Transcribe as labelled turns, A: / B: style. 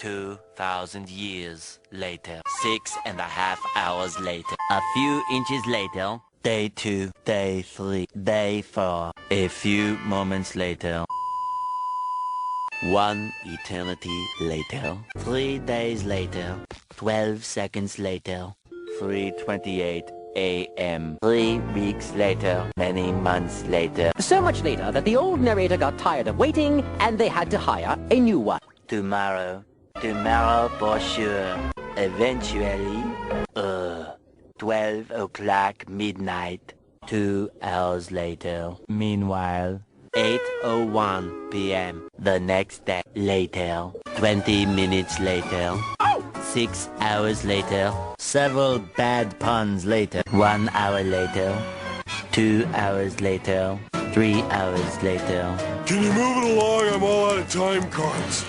A: 2,000 years later. 6.5 hours later. A few inches later. Day 2, Day 3, Day 4. A few moments later. 1 eternity later. 3 days later. 12 seconds later. 3:28 a.m. 3 weeks later. Many months later.
B: So much later that the old narrator got tired of waiting and they had to hire a new one.
A: Tomorrow. Tomorrow for sure. Eventually. 12 o'clock midnight. 2 hours later. Meanwhile. 8:01 p.m. the next day. Later. 20 minutes later. 6 hours later. Several bad puns later. 1 hour later. 2 hours later. 3 hours later.
C: Can you move it along? I'm all out of time cards.